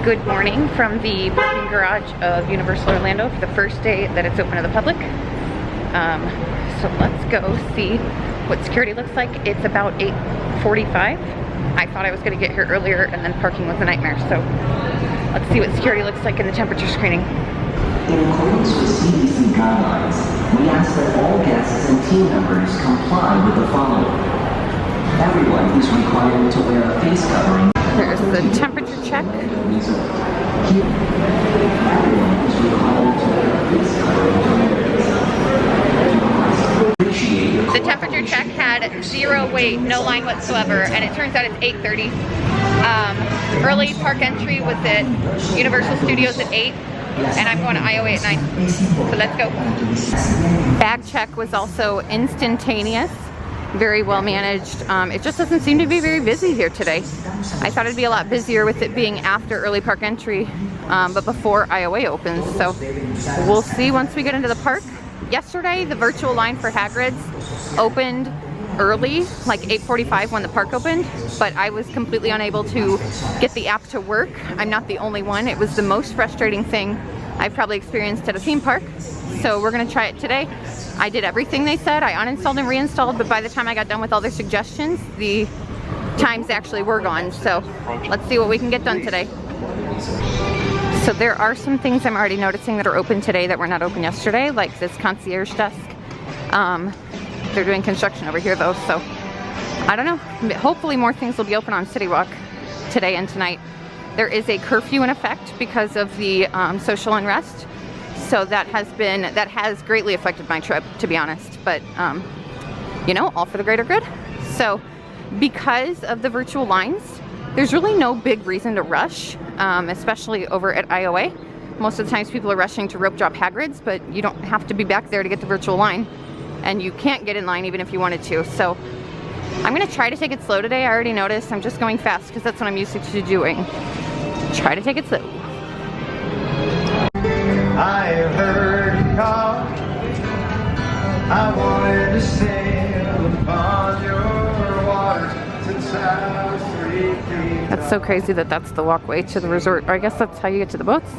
Good morning from the parking garage of Universal Orlando for the first day that it's open to the public. So let's go see what security looks like. It's about 8:45. I thought I was going to get here earlier and then parking was a nightmare. So let's see what security looks like in the temperature screening. In accordance with CDC guidelines, we ask that all guests and team members comply with the following. Everyone is required to wear a face covering. There's the temperature check. Everyone is required to wear a face covering. The temperature check had 0 wait, no line whatsoever, and it turns out it's 8:30. Early park entry was at Universal Studios at 8, and I'm going to IOA at 9. So let's go. Bag check was also instantaneous. Very well managed. It just doesn't seem to be very busy here today. I thought it'd be a lot busier with it being after early park entry, but before IOA opens. So we'll see once we get into the park. Yesterday, the virtual line for Hagrid's opened early, like 8:45 when the park opened, but I was completely unable to get the app to work. I'm not the only one. It was the most frustrating thing I've probably experienced at a theme park. So we're gonna try it today. I did everything they said. I uninstalled and reinstalled, but by the time I got done with all their suggestions, the times actually were gone. So let's see what we can get done today. So there are some things I'm already noticing that are open today that were not open yesterday, like this concierge desk. They're doing construction over here though, so I don't know. Hopefully more things will be open on City Walk today and tonight. There is a curfew in effect because of the social unrest. So that has greatly affected my trip, to be honest, but you know, all for the greater good. So because of the virtual lines, there's really no big reason to rush, especially over at IOA. Most of the times people are rushing to rope drop Hagrid's, but you don't have to be back there to get the virtual line, and you can't get in line even if you wanted to. So I'm gonna try to take it slow today. I already noticed I'm just going fast because that's what I'm used to doing. Try to take it slow. I have heard you call. I wanted to sail upon your waters since I was 3 feet. That's so crazy that that's the walkway to the resort. Or I guess that's how you get to the boats.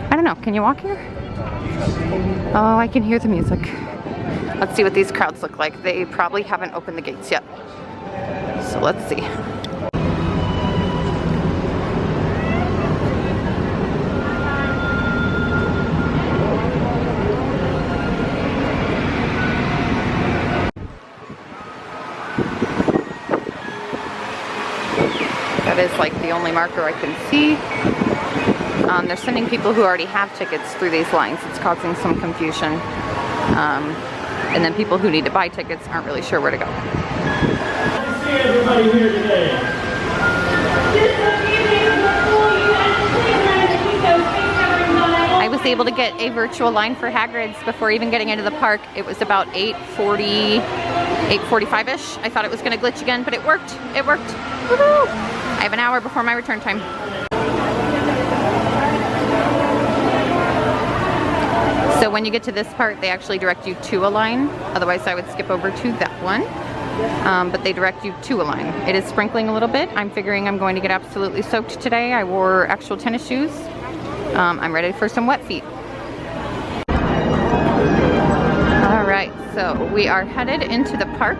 I don't know. Can you walk here? Oh, I can hear the music. Let's see what these crowds look like. They probably haven't opened the gates yet. So let's see. That is like the only marker I can see. They're sending people who already have tickets through these lines. It's causing some confusion. And then people who need to buy tickets aren't really sure where to go. Good to see everybody here today. I was able to get a virtual line for Hagrid's before even getting into the park. It was about 8:45-ish. I thought it was going to glitch again, but it worked. It worked. Woohoo! I have an hour before my return time. So when you get to this part, they actually direct you to a line. Otherwise, I would skip over to that one. But they direct you to a line. It is sprinkling a little bit. I'm figuring I'm going to get absolutely soaked today. I wore actual tennis shoes. I'm ready for some wet feet. All right, so we are headed into the park.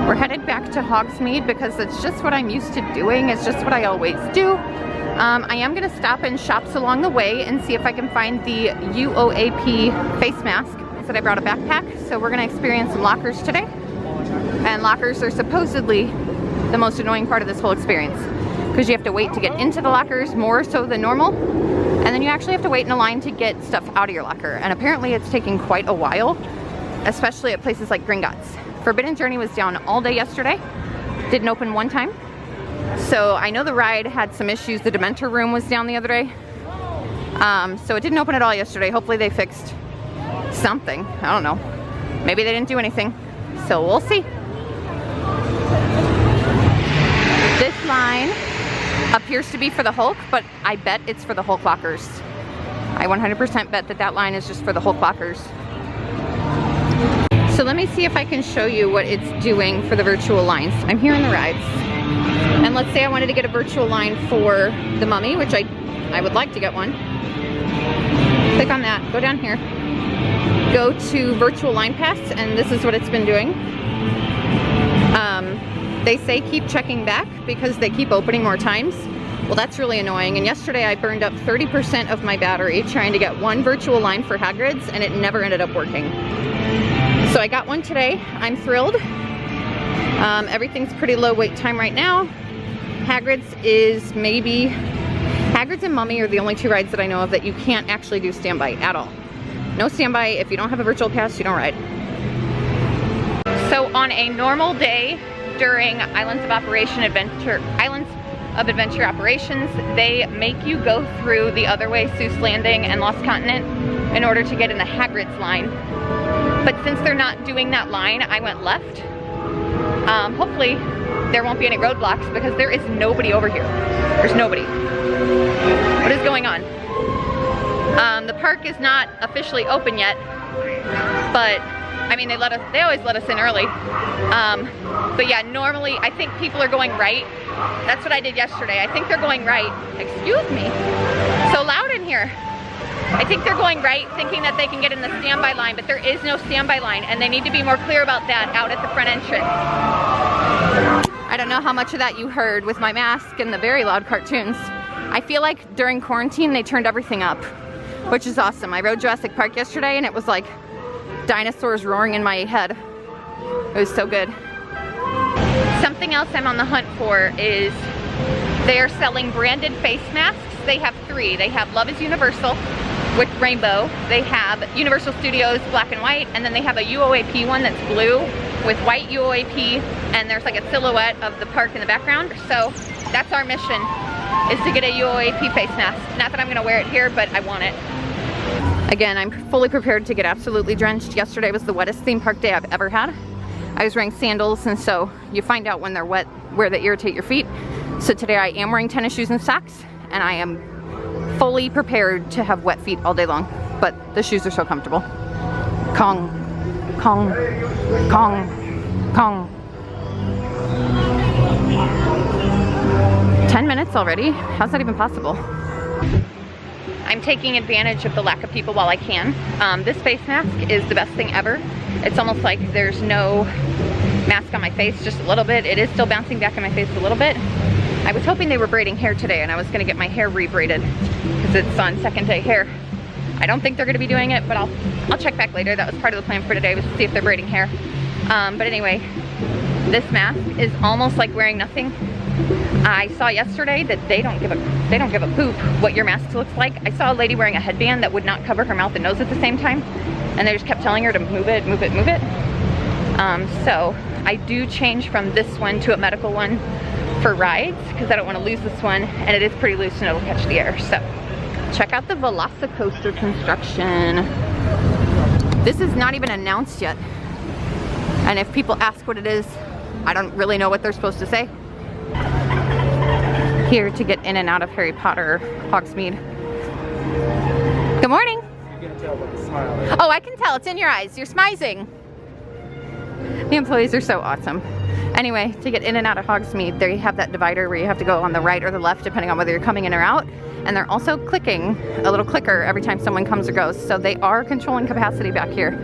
We're headed back to Hogsmeade because it's just what I'm used to doing. It's just what I always do. I am gonna stop in shops along the way and see if I can find the UOAP face mask. I said I brought a backpack, so we're gonna experience some lockers today. And lockers are supposedly the most annoying part of this whole experience because you have to wait to get into the lockers more so than normal. And then you actually have to wait in a line to get stuff out of your locker. And apparently it's taking quite a while, especially at places like Gringotts. Forbidden Journey was down all day yesterday. Didn't open one time. So I know the ride had some issues. The Dementor room was down the other day. So it didn't open at all yesterday. Hopefully they fixed something. I don't know. Maybe they didn't do anything. So we'll see. This line appears to be for the Hulk, but I bet it's for the Hulk lockers. I 100% bet that that line is just for the Hulk lockers. So let me see if I can show you what it's doing for the virtual lines. I'm here in the rides. And let's say I wanted to get a virtual line for the Mummy, which I I would like to get one. Click on that, go down here, go to virtual line pass, and this is what it's been doing. They say keep checking back because they keep opening more times. Well, that's really annoying. And yesterday I burned up 30% of my battery trying to get one virtual line for Hagrid's, and it never ended up working. So I got one today. I'm thrilled. Everything's pretty low wait time right now. Hagrid's and Mummy are the only two rides that I know of that you can't actually do standby at all. No standby. If you don't have a virtual pass, you don't ride. So on a normal day during Islands of Adventure operations, they make you go through the other way, Seuss Landing and Lost Continent, in order to get in the Hagrid's line. But since they're not doing that line, I went left. Hopefully there won't be any roadblocks because there is nobody over here. There's nobody. What is going on? The park is not officially open yet, but I mean, they always let us in early. But yeah, normally I think people are going right. That's what I did yesterday. I think they're going right. Excuse me. So loud in here. I think they're going right, thinking that they can get in the standby line, but there is no standby line, and they need to be more clear about that out at the front entrance. I don't know how much of that you heard with my mask and the very loud cartoons. I feel like during quarantine they turned everything up, which is awesome. I rode Jurassic Park yesterday and it was like dinosaurs roaring in my head. It was so good. Something else I'm on the hunt for is they are selling branded face masks. They have 3. They have Love is Universal with rainbow. They have Universal Studios black and white, and then they have a UOAP one that's blue with white UOAP, and there's like a silhouette of the park in the background. So that's our mission, is to get a UOAP face mask. Not that I'm gonna wear it here, but I want it. Again, I'm fully prepared to get absolutely drenched. Yesterday was the wettest theme park day I've ever had. I was wearing sandals, and so you find out when they're wet where they irritate your feet. So today I am wearing tennis shoes and socks, and I am fully prepared to have wet feet all day long. But the shoes are so comfortable. Kong, Kong, Kong, Kong. 10 minutes already? How's that even possible? I'm taking advantage of the lack of people while I can. This face mask is the best thing ever. It's almost like there's no mask on my face, just a little bit. It is still bouncing back in my face a little bit. I was hoping they were braiding hair today, and I was gonna get my hair re-braided because it's on second day hair. I don't think they're gonna be doing it, but I'll check back later. That was part of the plan for today, was to see if they're braiding hair. But anyway, this mask is almost like wearing nothing. I saw yesterday that they don't give a poop what your mask looks like. I saw a lady wearing a headband that would not cover her mouth and nose at the same time, and they just kept telling her to move it, move it, move it. So I do change from this one to a medical one for rides because I don't want to lose this one, and it is pretty loose and it'll catch the air. So check out the Velocicoaster construction. This is not even announced yet, and if people ask what it is, I don't really know what they're supposed to say. Here to get in and out of Harry Potter Hogsmeade. Good morning. You can tell by the smile. Oh, I can tell. It's in your eyes. You're smizing. The employees are so awesome. Anyway, to get in and out of Hogsmeade, they have that divider where you have to go on the right or the left depending on whether you're coming in or out. And they're also clicking a little clicker every time someone comes or goes. So they are controlling capacity back here.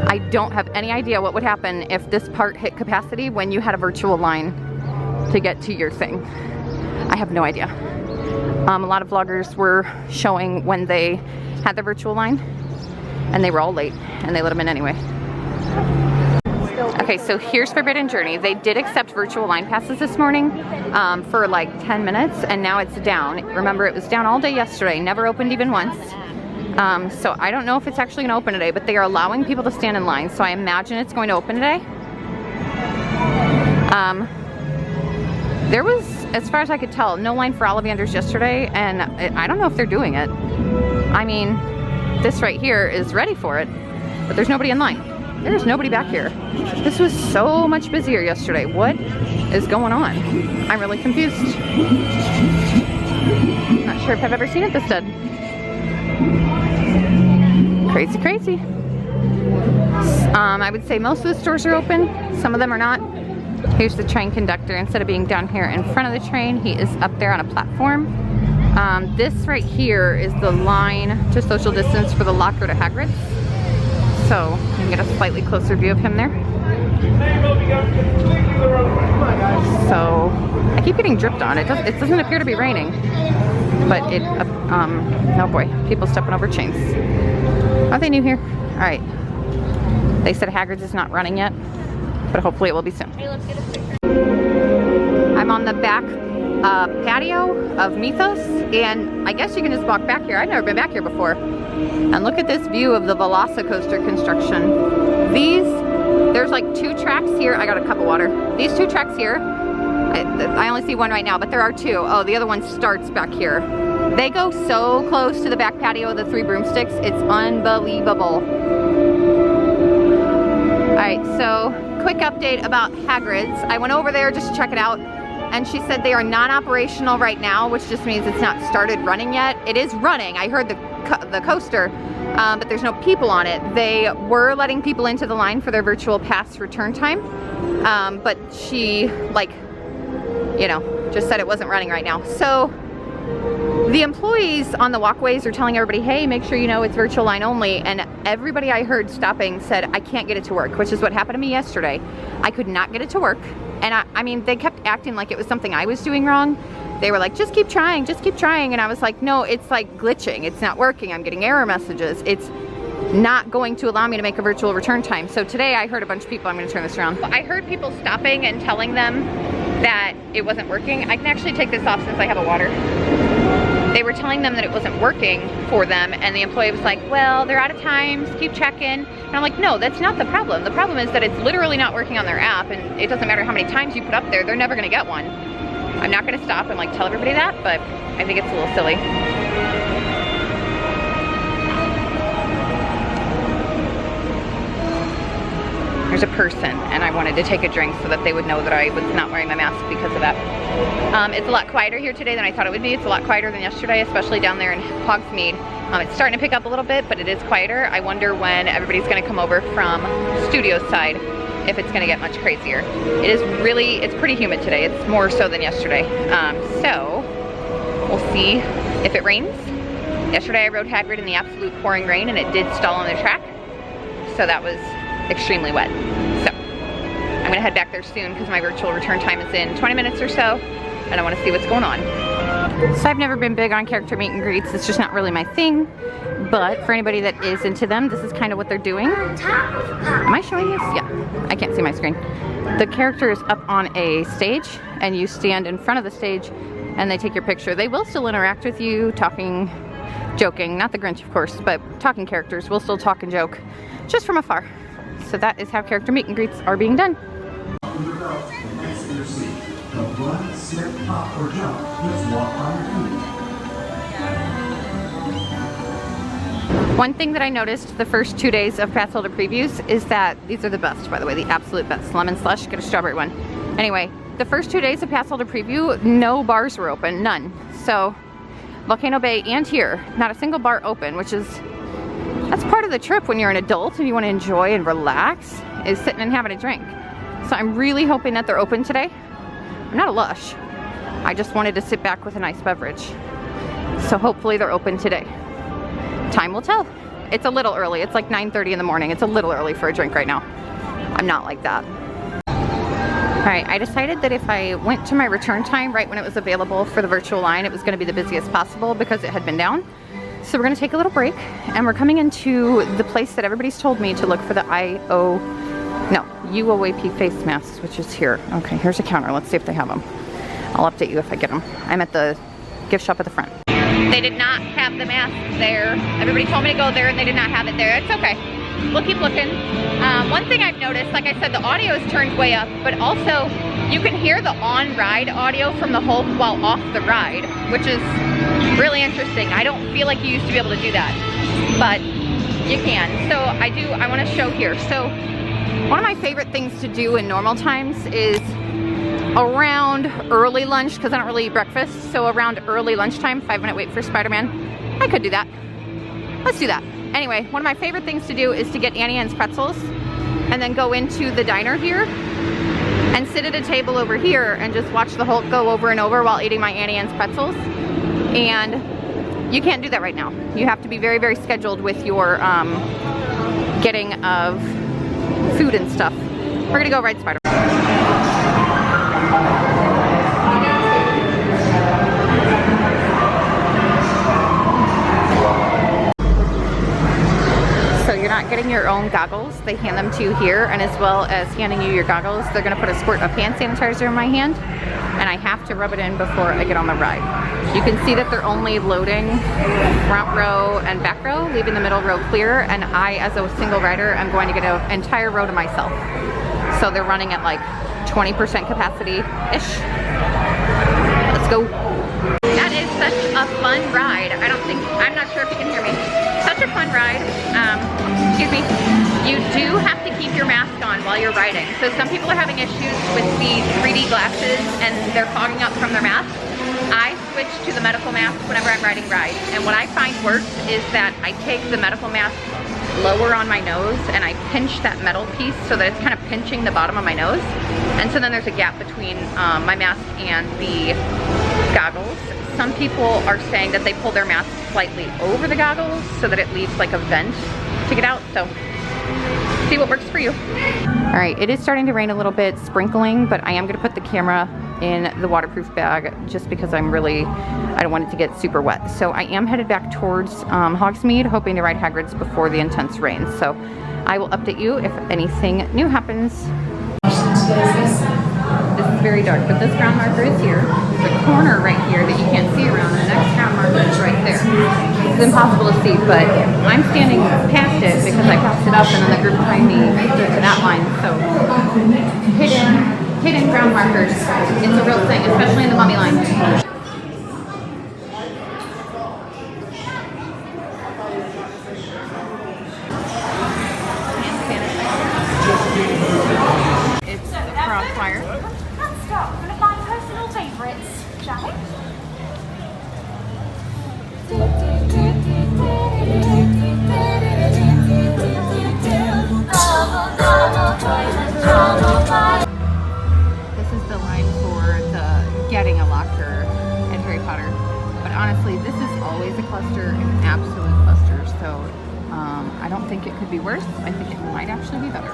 I don't have any idea what would happen if this part hit capacity when you had a virtual line to get to your thing. I have no idea. A lot of vloggers were showing when they had the virtual line, and they were all late, and they let them in anyway. Okay, so here's Forbidden Journey. They did accept virtual line passes this morning for like 10 minutes, and now it's down. Remember, it was down all day yesterday, never opened even once. So I don't know if it's actually gonna open today, but they are allowing people to stand in line, so I imagine it's going to open today. There was, as far as I could tell, no line for Ollivanders yesterday, and I don't know if they're doing it. I mean, this right here is ready for it, but there's nobody in line. There's nobody back here. This was so much busier yesterday. What is going on? I'm really confused. Not sure if I've ever seen it this dead. Crazy, crazy. I would say most of the stores are open. Some of them are not. Here's the train conductor. Instead of being down here in front of the train, he is up there on a platform. This right here is the line to social distance for the locker to Hagrid's. So you can get a slightly closer view of him there. So I keep getting dripped on. It doesn't appear to be raining, but oh boy, people stepping over chains. Are they new here? All right. They said Hagrid's is not running yet, but hopefully it will be soon. Hey, let's get a picture. I'm on the back patio of Mythos, and I guess you can just walk back here. I've never been back here before. And look at this view of the Velocicoaster construction. There's like 2 tracks here. I got a cup of water. These 2 tracks here, I only see one right now, but there are 2. Oh, the other one starts back here. They go so close to the back patio of the 3 broomsticks. It's unbelievable. All right, so quick update about Hagrid's. I went over there just to check it out, and she said they are non-operational right now, which just means it's not started running yet. It is running. I heard the coaster, but there's no people on it. They were letting people into the line for their virtual pass return time, but she, like, you know, just said it wasn't running right now. So the employees on the walkways are telling everybody, hey, make sure you know it's virtual line only, and everybody I heard stopping said, I can't get it to work, which is what happened to me yesterday. I could not get it to work, and I mean, they kept acting like it was something I was doing wrong. They were like, just keep trying, and I was like, no, it's like glitching, it's not working, I'm getting error messages, it's not going to allow me to make a virtual return time. So today I heard a bunch of people, I'm going to turn this around. I heard people stopping and telling them that it wasn't working. I can actually take this off since I have a water. They were telling them that it wasn't working for them, and the employee was like, well, they're out of times, keep checking. And I'm like, no, that's not the problem. The problem is that it's literally not working on their app, and it doesn't matter how many times you put up there, they're never gonna get one. I'm not gonna stop and like tell everybody that, but I think it's a little silly. There's a person, and I wanted to take a drink so that they would know that I was not wearing my mask because of that. It's a lot quieter here today than I thought it would be. It's a lot quieter than yesterday, especially down there in Hogsmeade. It's starting to pick up a little bit, but it is quieter. I wonder when everybody's gonna come over from studio side, if it's gonna get much crazier. It's pretty humid today. It's more so than yesterday. So we'll see if it rains. Yesterday I rode Hagrid in the absolute pouring rain, and it did stall on the track. So that was extremely wet. So I'm gonna head back there soon because my virtual return time is in 20 minutes or so, and I wanna see what's going on. So I've never been big on character meet and greets. It's just not really my thing, but for anybody that is into them, this is kind of what they're doing. Am I showing this? Yeah, I can't see my screen. The character is up on a stage, and you stand in front of the stage and they take your picture. They will still interact with you, talking, joking, not the Grinch of course, but talking characters will still talk and joke just from afar. So that is how character meet and greets are being done. One thing that I noticed the first 2 days of passholder previews is that these are the best, by the way, the absolute best. Lemon slush, get a strawberry one. Anyway, the first 2 days of passholder preview, no bars were open, none. So Volcano Bay and here, not a single bar open, which is, that's part of the trip when you're an adult and you want to enjoy and relax, is sitting and having a drink. So I'm really hoping that they're open today. I'm not a lush. I just wanted to sit back with a nice beverage. So hopefully they're open today. Time will tell. It's a little early. It's like 9:30 in the morning. It's a little early for a drink right now. I'm not like that. All right, I decided that if I went to my return time right when it was available for the virtual line, it was going to be the busiest possible because it had been down. So we're gonna take a little break, and we're coming into the place that everybody's told me to look for the UOAP face masks, which is here. Okay, here's a counter. Let's see if they have them. I'll update you if I get them. I'm at the gift shop at the front. They did not have the mask there. Everybody told me to go there and they did not have it there. It's okay. We'll keep looking. One thing I've noticed, like I said, the audio is turned way up, but also you can hear the on-ride audio from the Hulk while off the ride, which is really interesting. I don't feel like you used to be able to do that, but you can. So I want to show here. So one of my favorite things to do in normal times is around early lunch, because I don't really eat breakfast, so around early lunchtime, 5-minute wait for Spider-Man. I could do that. Let's do that. Anyway, one of my favorite things to do is to get Annie Ann's pretzels and then go into the diner here and sit at a table over here and just watch the Hulk go over and over while eating my Annie Ann's pretzels. And you can't do that right now. You have to be very, very scheduled with your getting of food and stuff. We're gonna go ride Spider. So you're not getting your own goggles. They hand them to you here, and as well as handing you your goggles, they're gonna put a squirt of hand sanitizer in my hand, and I have to rub it in before I get on the ride. You can see that they're only loading front row and back row, leaving the middle row clear, and I, as a single rider, am going to get an entire row to myself. So they're running at like 20% capacity-ish. Let's go. That is such a fun ride. I'm not sure if you can hear me. Such a fun ride. Excuse me. You do have to keep your mask on while you're riding. So some people are having issues with the 3D glasses and they're fogging up from their mask. I switch to the medical mask whenever I'm riding rides. And what I find works is that I take the medical mask lower on my nose and I pinch that metal piece so that it's kind of pinching the bottom of my nose. And so then there's a gap between my mask and the goggles. Some people are saying that they pull their mask slightly over the goggles so that it leaves like a vent to get out. So see what works for you. All right, it is starting to rain a little bit, sprinkling, but I am gonna put the camera in the waterproof bag just because I don't want it to get super wet. So I am headed back towards Hogsmeade, hoping to ride Hagrid's before the intense rain. So I will update you if anything new happens. This is very dark, but this ground marker is here. There's a corner right here that you can't see around, and the next ground marker is right there. It's impossible to see, but I'm standing past it because I passed it up, and then the group behind me stood to that line. So hidden ground markers, it's a real thing, especially in the mummy line. It's a crossfire. Let's start with my personal favourites, shall we? This is the line for the getting a locker in Harry Potter. But honestly, this is always a cluster, an absolute cluster. So I don't think it could be worse. I think it might actually be better.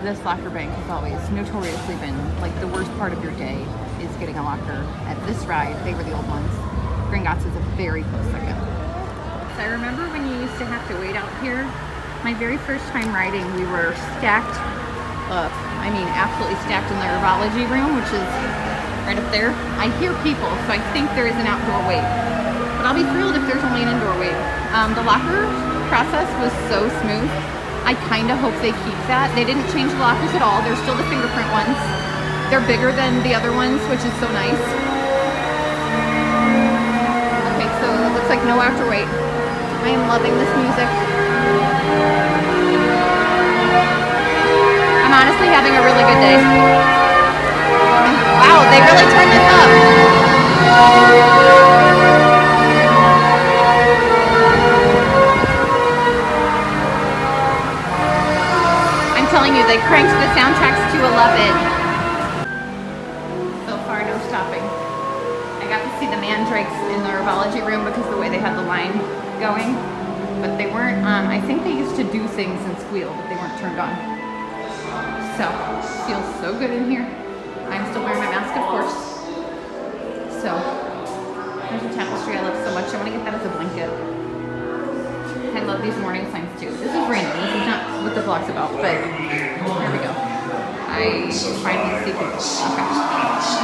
This locker bank has always notoriously been like the worst part of your day is getting a locker. At this ride, they were the old ones. Gringotts is a very close second. So I remember when you used to have to wait out here. My very first time riding, we were stacked up. I mean, absolutely stacked in the herbology room, which is right up there. I hear people, so I think there is an outdoor wait. But I'll be thrilled if there's only an indoor wait. The locker process was so smooth. I kind of hope they keep that. They didn't change the lockers at all. They're still the fingerprint ones. They're bigger than the other ones, which is so nice. Okay, so it looks like no after wait. I am loving this music. I'm honestly having a really good day. Wow, they really turned this up. I'm telling you, they cranked the soundtracks to 11. So far, no stopping. I got to see the mandrakes in the herbology room because of the way they had the line going. But they weren't, I think they used to do things and squeal, but they weren't turned on. So, feels so good in here. I'm still wearing my mask, of course. So, there's a tapestry I love so much. I want to get that as a blanket. I love these morning signs too. This is random. This is not what the vlog's about, but here we go. I finally see people.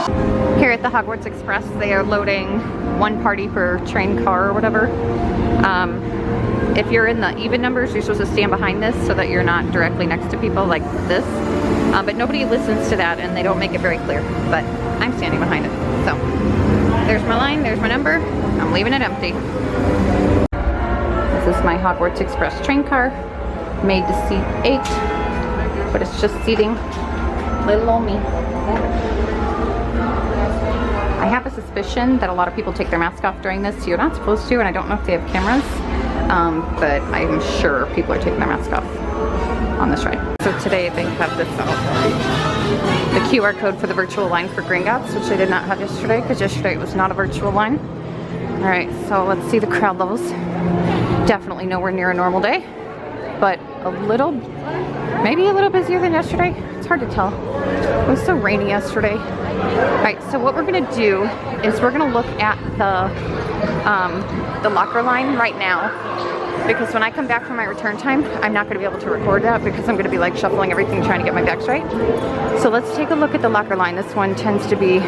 Okay. Here at the Hogwarts Express, they are loading one party per train car or whatever. If you're in the even numbers, you're supposed to stand behind this so that you're not directly next to people like this. But nobody listens to that and they don't make it very clear. But I'm standing behind it. So there's my line, there's my number. I'm leaving it empty. This is my Hogwarts Express train car, made to seat 8, but it's just seating little old me. I have a suspicion that a lot of people take their mask off during this. You're not supposed to, and I don't know if they have cameras, but I'm sure people are taking their mask off on this ride. So today they have this out. The QR code for the virtual line for Gringotts, which I did not have yesterday, because yesterday it was not a virtual line. All right, so let's see the crowd levels. Definitely nowhere near a normal day, but maybe a little busier than yesterday. It's hard to tell. It was so rainy yesterday. All right, so what we're gonna do is we're gonna look at the locker line right now, because when I come back from my return time, I'm not gonna be able to record that because I'm gonna be like shuffling everything, trying to get my bags right. So let's take a look at the locker line. This one tends to be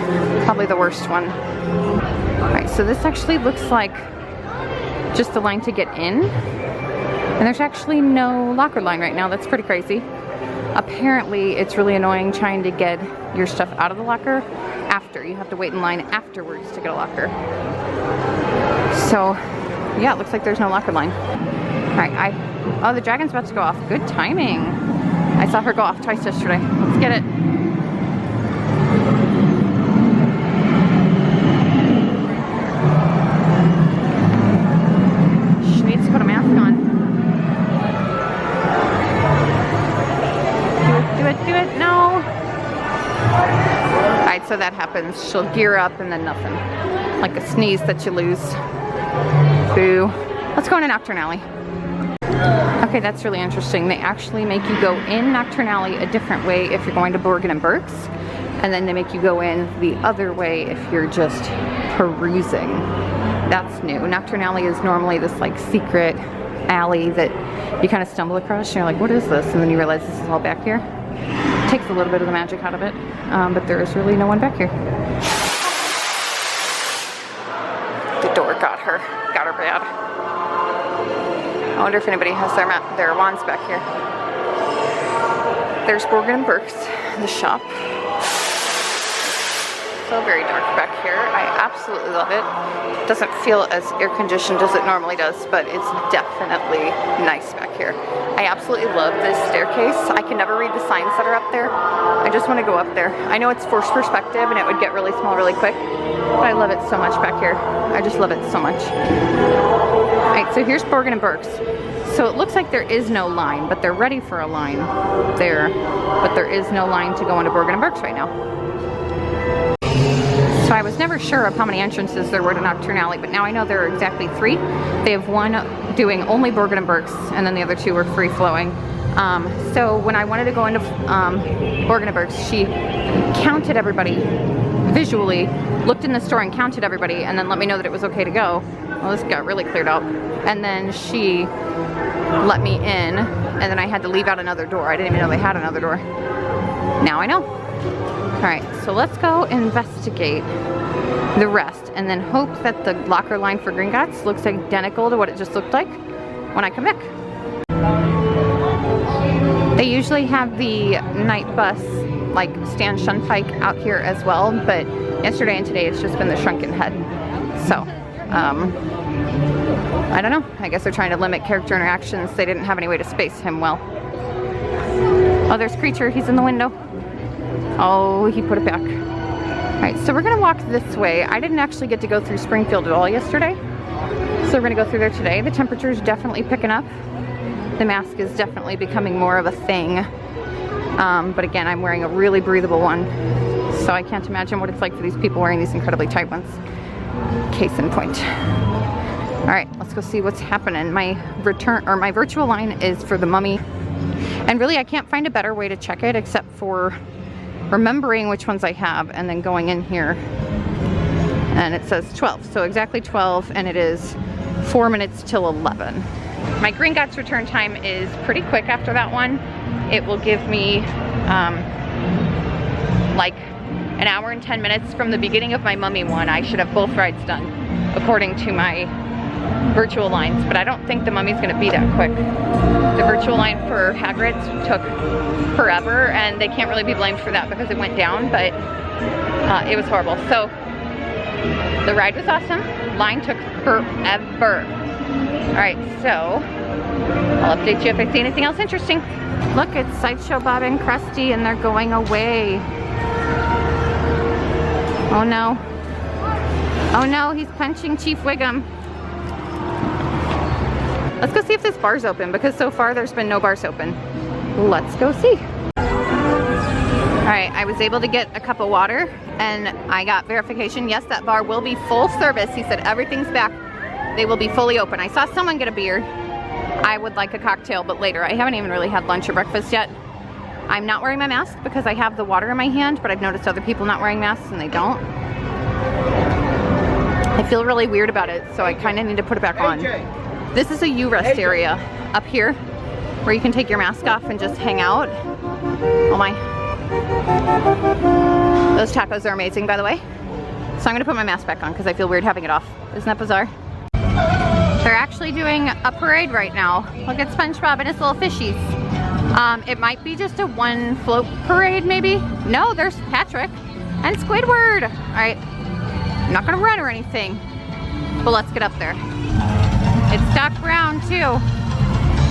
probably the worst one. All right, so this actually looks like just the line to get in. And there's actually no locker line right now. That's pretty crazy. Apparently, it's really annoying trying to get your stuff out of the locker after. You have to wait in line afterwards to get a locker. So, yeah, it looks like there's no locker line. All right, oh, the dragon's about to go off. Good timing. I saw her go off twice yesterday. Let's get it. She needs to put a mask on. Do it, no. All right, so that happens. She'll gear up and then nothing. Like a sneeze that you lose. Boo. Let's go into Nocturne Alley. Okay, that's really interesting. They actually make you go in Nocturne Alley a different way if you're going to Borgin and Burke's, and then they make you go in the other way if you're just perusing. That's new. Nocturne Alley is normally this like secret alley that you kind of stumble across and you're like, what is this? And then you realize this is all back here. It takes a little bit of the magic out of it, but there is really no one back here. The door got her bad. I wonder if anybody has their wands back here. There's Borgin and Burke's, the shop. So very dark back here. I absolutely love it. It doesn't feel as air conditioned as it normally does, but it's definitely nice back here. I absolutely love this staircase. I can never read the signs that are up there. I just want to go up there. I know it's forced perspective and it would get really small really quick, but I love it so much back here. I just love it so much. All right, so here's Borgin and Burke's. So it looks like there is no line, but they're ready for a line there. But there is no line to go into Borgin and Burke's right now. So I was never sure of how many entrances there were to Nocturne Alley, but now I know there are exactly 3. They have one doing only Borgin and Burke's, and then the other 2 were free-flowing. So when I wanted to go into Borgin and Burke's, she counted everybody visually, looked in the store and counted everybody, and then let me know that it was okay to go. Well, this got really cleared out. And then she let me in, and then I had to leave out another door. I didn't even know they had another door. Now I know. All right, so let's go investigate the rest and then hope that the locker line for Gringotts looks identical to what it just looked like when I come back. They usually have the night bus, like Stan Shunpike, out here as well, but yesterday and today it's just been the Shrunken Head. So, I don't know. I guess they're trying to limit character interactions. They didn't have any way to space him well. Oh, there's Creature. He's in the window. Oh, he put it back. All right, so we're gonna walk this way. I didn't actually get to go through Springfield at all yesterday, so we're gonna go through there today. The temperature is definitely picking up. The mask is definitely becoming more of a thing. But again, I'm wearing a really breathable one, so I can't imagine what it's like for these people wearing these incredibly tight ones. Case in point. All right, let's go see what's happening. My virtual line is for the Mummy, and really I can't find a better way to check it except for remembering which ones I have and then going in here, and it says 12, so exactly 12, and it is 4 minutes till 11. My Gringotts return time is pretty quick after that one. It will give me like an hour and 10 minutes from the beginning of my Mummy one. I should have both rides done according to my virtual lines, but I don't think the Mummy's gonna be that quick. The virtual line for Hagrid's took forever, and they can't really be blamed for that because it went down, but it was horrible. So the ride was awesome. Line took forever. All right, so I'll update you if I see anything else interesting. Look, it's Sideshow Bob and Krusty, and they're going away. Oh no. Oh no, he's punching Chief Wiggum. Let's go see if this bar's open, because so far there's been no bars open. Let's go see. All right, I I was able to get a cup of water and I got verification. Yes, that bar will be full service. He said everything's back. They will be fully open. I saw someone get a beer. I would like a cocktail, but later. I haven't even really had lunch or breakfast yet. I'm not wearing my mask because I have the water in my hand, but I've noticed other people not wearing masks and they don't. I feel really weird about it, so I kind of need to put it back on. This is a U-rest area up here where you can take your mask off and just hang out. Oh my. Those tacos are amazing, by the way. So I'm gonna put my mask back on because I feel weird having it off. Isn't that bizarre? They're actually doing a parade right now. Look at SpongeBob and his little fishies. It might be just a one float parade, maybe. No, there's Patrick and Squidward. All right, I'm not gonna run or anything, but let's get up there. It's Doc Brown too.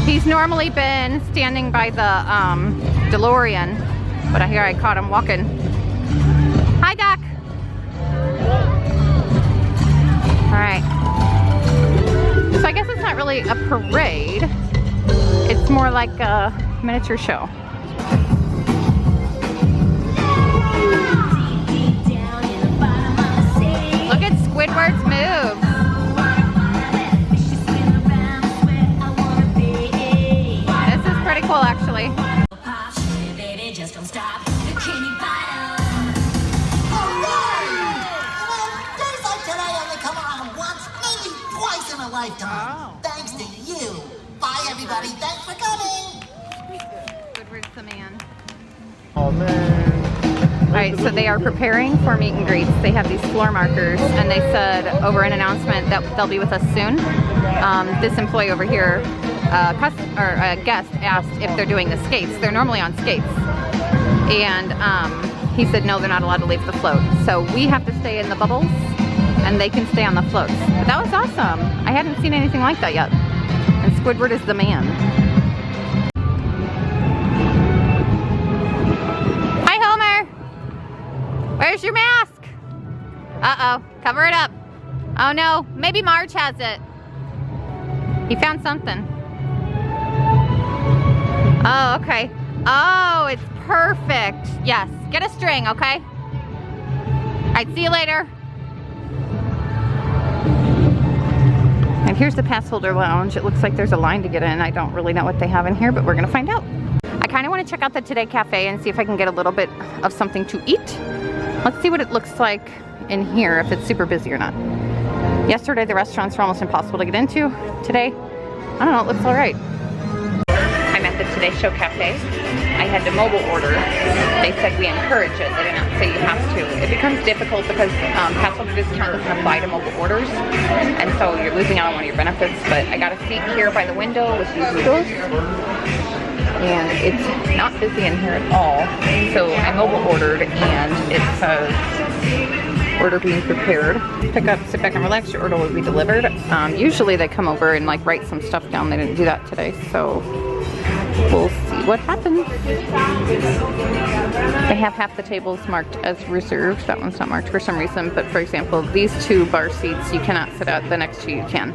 He's normally been standing by the DeLorean, but here I caught him walking. Hi, Doc. All right. So I guess it's not really a parade. It's more like a miniature show. Look at Squidward's moves. This is pretty cool, actually. Lifetime. Thanks to you. Bye, everybody. Thanks for coming. Squidward's the man. Oh man. Alright, so they are preparing for meet and greets. They have these floor markers, and they said over an announcement that they'll be with us soon. This employee over here, a guest, asked if they're doing the skates. They're normally on skates. And he said no, they're not allowed to leave the float. So we have to stay in the bubbles, and they can stay on the floats. But that was awesome. I hadn't seen anything like that yet. And Squidward is the man. Hi, Homer. Where's your mask? Uh-oh, cover it up. Oh no, maybe Marge has it. He found something. Oh, okay. Oh, it's perfect. Yes, get a string, okay? All right, see you later. And here's the pass holder lounge. It looks like there's a line to get in. I don't really know what they have in here, but we're gonna find out. I kind of want to check out the Today Cafe and see if I can get a little bit of something to eat. Let's see what it looks like in here, if it's super busy or not. Yesterday, the restaurants were almost impossible to get into. Today, I don't know, it looks all right. I'm at the Today Show Cafe. I had to mobile order. They said we encourage it. They did not say you have to. It becomes difficult because pass holder discount doesn't apply to mobile orders, and so you're losing out on one of your benefits. But I got a seat here by the window with these noodles, and it's not busy in here at all. So I mobile ordered, and it says order being prepared. Pick up, sit back and relax. Your order will be delivered. Usually they come over and like write some stuff down. They didn't do that today, so we'll see what happens. They have half the tables marked as reserved. That one's not marked for some reason, but for example, these two bar seats you cannot sit at, the next two you can.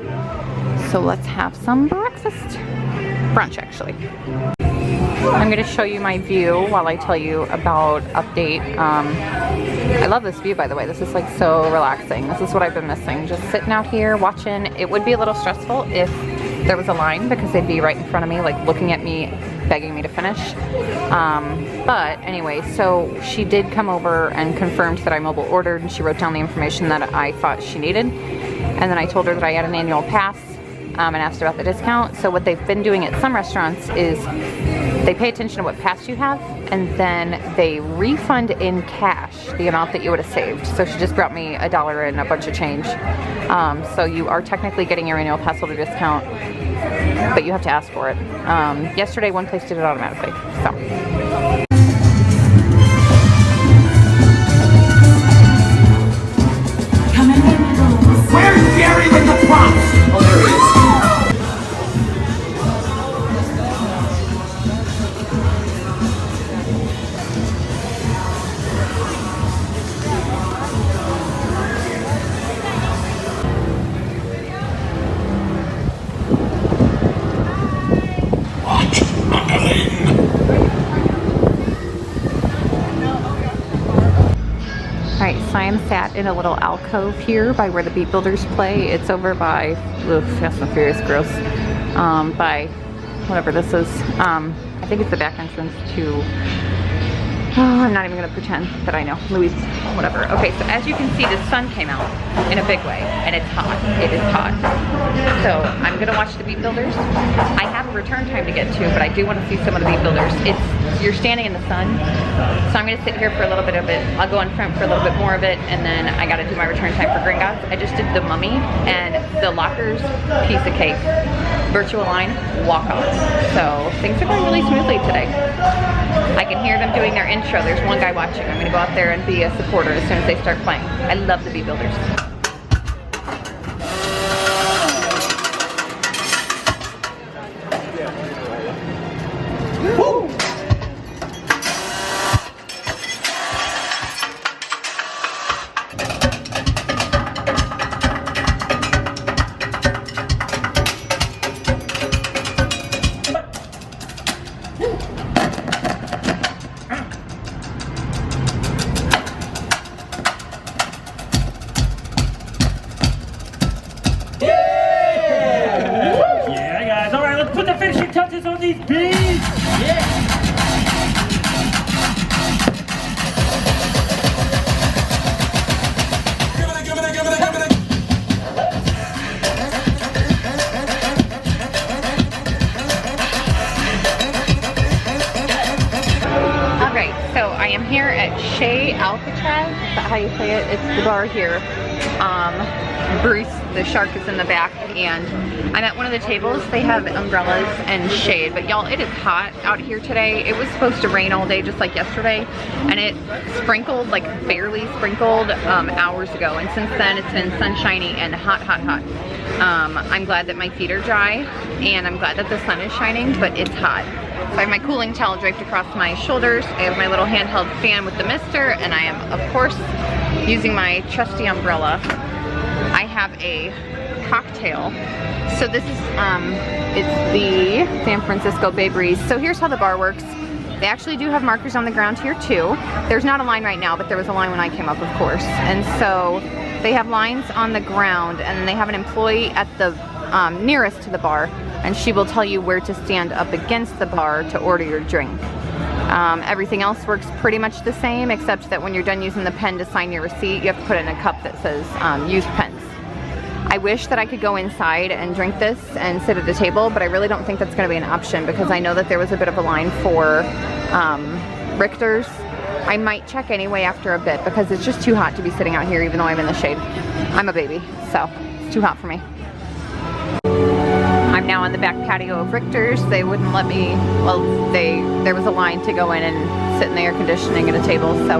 So let's have some breakfast. Brunch, actually. I'm going to show you my view while I tell you about update. I love this view, by the way. This is like so relaxing. This is what I've been missing. Just sitting out here watching. It would be a little stressful if there was a line because they'd be right in front of me, like looking at me, begging me to finish. But anyway, so she did come over and confirmed that I mobile ordered, and she wrote down the information that I thought she needed. And then I told her that I had an annual pass and asked about the discount. So what they've been doing at some restaurants is they pay attention to what pass you have, and then they refund in cash the amount that you would have saved. So she just brought me $1 and a bunch of change. So you are technically getting your annual pass holder discount, but you have to ask for it. Yesterday, one place did it automatically. So. Where's Jerry with the props? Oh, there he is. Alright, so I am sat in a little alcove here by where the Beat Builders play. It's over by, Fast and Furious, gross, by whatever this is. I think it's the back entrance to, I'm not even going to pretend that I know. Louis, whatever. Okay, so as you can see, the sun came out in a big way, and it's hot. It is hot. So I'm going to watch the Beat Builders. I have a return time to get to, but I do want to see some of the Beat Builders. You're standing in the sun, so I'm going to sit here for a little bit of it. I'll go in front for a little bit more of it, and then I got to do my return time for Gringotts. I just did the Mummy, and the lockers, piece of cake. Virtual line, walk on. So things are going really smoothly today. I can hear them doing their intro. There's one guy watching. I'm gonna go out there and be a supporter as soon as they start playing. I love the Beat Builders. Touches on these beats! Yeah! Alright, so I am here at Chez Alcatraz. Is that how you say it? It's the bar here. Bruce, the shark, is in the back, and I'm at one of the tables. They have umbrellas and shade, but y'all, it is hot out here today. It was supposed to rain all day just like yesterday, and it sprinkled, like barely sprinkled, hours ago, and since then it's been sunshiny and hot, hot, hot. I'm glad that my feet are dry, and I'm glad that the sun is shining, but it's hot. So I have my cooling towel draped across my shoulders. I have my little handheld fan with the mister, and I am, of course, using my trusty umbrella. I have a cocktail. So this is, it's the San Francisco Bay Breeze. So here's how the bar works. They actually do have markers on the ground here too. There's not a line right now, but there was a line when I came up, of course. And so they have lines on the ground, and then they have an employee at the nearest to the bar, and she will tell you where to stand up against the bar to order your drink. Everything else works pretty much the same, except that when you're done using the pen to sign your receipt, you have to put it in a cup that says used pens. I wish that I could go inside and drink this and sit at a table, but I really don't think that's going to be an option because I know that there was a bit of a line for Richter's. I might check anyway after a bit because it's just too hot to be sitting out here even though I'm in the shade. I'm a baby, so it's too hot for me. I'm now on the back patio of Richter's. They wouldn't let me, well, there was a line to go in and sit in the air conditioning at a table, so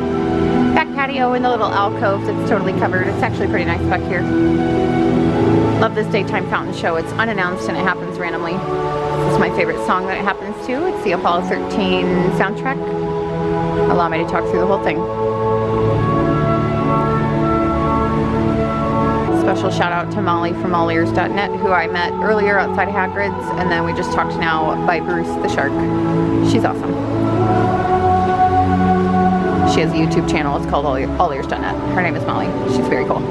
back patio in the little alcove that's totally covered. It's actually pretty nice back here. Love this daytime fountain show. It's unannounced and it happens randomly. This is my favorite song that it happens to. It's the Apollo 13 soundtrack. Allow me to talk through the whole thing. Special shout out to Molly from allears.net, who I met earlier outside Hagrid's, and then we just talked now by Bruce the shark. She's awesome. She has a YouTube channel. It's called allears.net. Her name is Molly. She's very cool.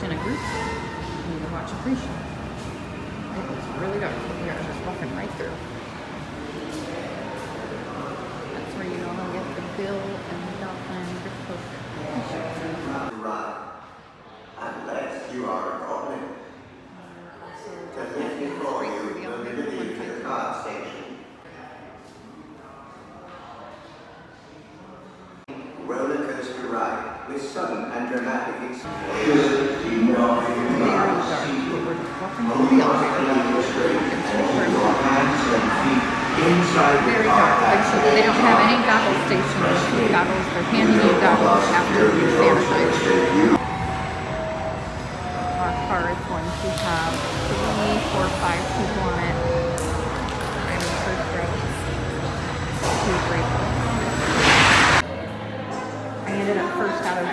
in a group, you need to watch a pre-show. It was really dark. We are just walking right through. That's where you normally get the Bill and the Dolphin Grip Coke t-shirts. Right. Unless you are a goblin. To lift it for you, we'll deliver you to the card station. Roller coaster ride with sudden and dramatic explosions. You know you are moving on down the street and your hands and feet inside the Very car. dark. They don't have any goggle stations. Goggles, they're handing you goggles after you sanitize. Our car is going to have 3, 4, 5 people on it. I'm in the first row. 2, 3, 4. I ended up first out of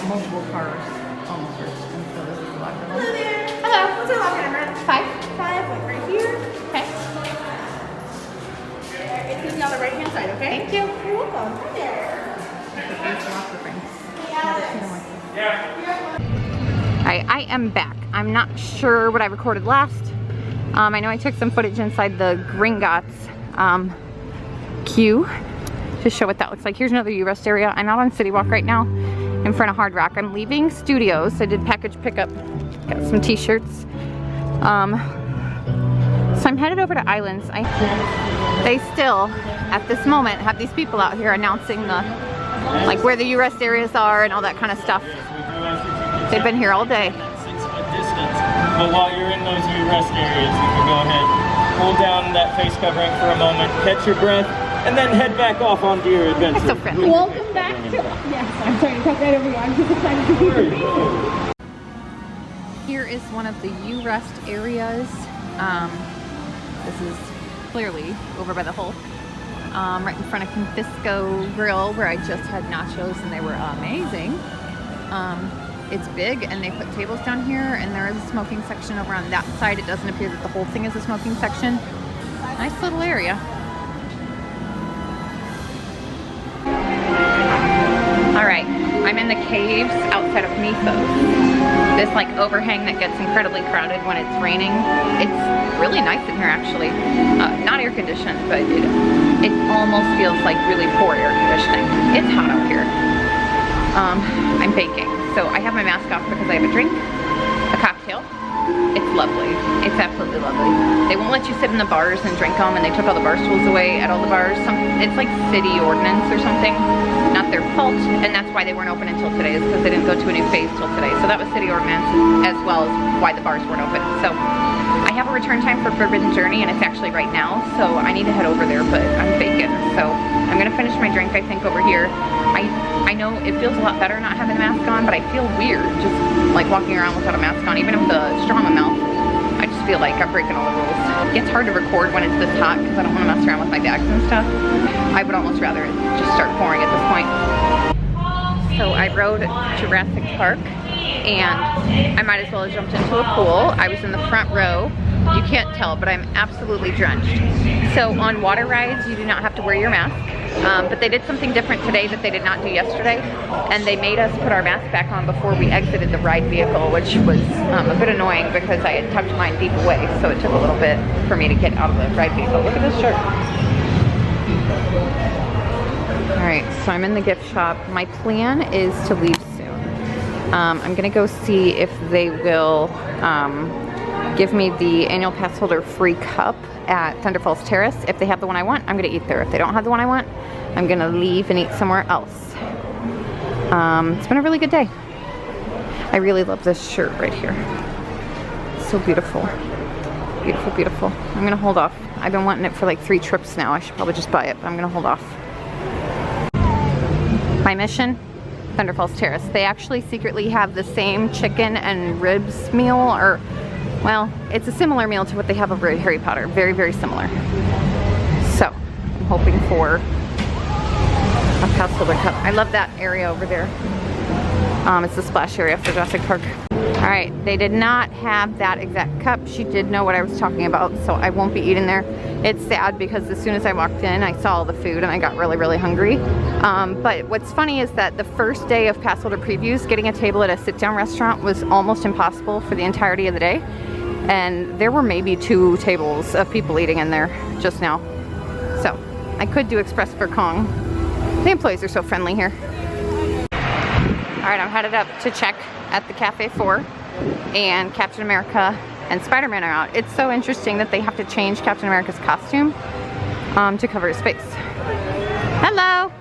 multiple cars, almost first, and so this is the locker room. Hello there. Hello. What's our locker number? 5. 5, like right here. Okay. It's going to be on the right-hand side, okay? Thank you. You're welcome. Hi there. These locker rings. Never seen them like this. Alright, I am back. I'm not sure what I recorded last. I know I took some footage inside the Gringotts queue to show what that looks like. Here's another U-Rest area. I'm out on City Walk right now in front of Hard Rock. I'm leaving Studios. I did package pickup. Got some t-shirts. So I'm headed over to Islands. They still, at this moment, have these people out here announcing the, like where the U-Rest areas are and all that kind of stuff. They've been here all day. 6-foot distance. But while you're in those U-Rest areas, you can go ahead, pull down that face covering for a moment, catch your breath, and then head back off onto your adventure. They're so friendly. Welcome back to... Yes, I'm trying to talk right over you. I'm just excited to be here. Here is one of the U-Rest areas. This is clearly over by the hole. Right in front of Confisco Grill, where I just had nachos and they were amazing. It's big and they put tables down here, and there is a smoking section over on that side. It doesn't appear that the whole thing is a smoking section. Nice little area. Alright, I'm in the caves outside of Mythos. This like overhang that gets incredibly crowded when it's raining. It's really nice in here actually. Not air conditioned, but it almost feels like really poor air conditioning. It's hot out here. I'm baking. So I have my mask off because I have a drink, a cocktail. It's lovely. It's absolutely lovely. They won't let you sit in the bars and drink them, and they took all the bar stools away at all the bars. It's like city ordinance or something. Not their fault, and that's why they weren't open until today, is because they didn't go to a new phase till today. So that was city ordinance, as well as why the bars weren't open. So I have a return time for Forbidden Journey, and it's actually right now, so I need to head over there, but I'm baking. So I'm gonna finish my drink, I think, over here. I know it feels a lot better not having a mask on, but I feel weird just like walking around without a mask on, even with a straw in my mouth. I just feel like I'm breaking all the rules. It's hard to record when it's this hot because I don't want to mess around with my bags and stuff. I would almost rather it just start pouring at this point. So I rode Jurassic Park, and I might as well have jumped into a pool. I was in the front row. You can't tell, but I'm absolutely drenched. So on water rides, you do not have to wear your mask. But they did something different today that they did not do yesterday, and they made us put our mask back on before we exited the ride vehicle, which was a bit annoying because I had tucked mine deep away, so it took a little bit for me to get out of the ride vehicle. Look at this shirt. Alright, so I'm in the gift shop. My plan is to leave soon. I'm gonna go see if they will give me the annual pass holder free cup at Thunder Falls Terrace. If they have the one I want, I'm gonna eat there. If they don't have the one I want, I'm gonna leave and eat somewhere else. It's been a really good day. I really love this shirt right here. So beautiful. Beautiful, beautiful. I'm gonna hold off. I've been wanting it for like 3 trips now. I should probably just buy it, but I'm gonna hold off. My mission, Thunder Falls Terrace. They actually secretly have the same chicken and ribs meal, or well, it's a similar meal to what they have over at Harry Potter. Very, very similar. So, I'm hoping for a pass holder cup. I love that area over there. It's the splash area for Jurassic Park. All right, they did not have that exact cup. She did know what I was talking about, so I won't be eating there. It's sad because as soon as I walked in, I saw all the food and I got really, really hungry. But what's funny is that the first day of passholder previews, getting a table at a sit-down restaurant was almost impossible for the entirety of the day. And there were maybe 2 tables of people eating in there just now. So I could do Express for Kong. The employees are so friendly here. All right, I'm headed up to check at the Cafe 4, and Captain America and Spider-Man are out. It's so interesting that they have to change Captain America's costume to cover his face. Hello!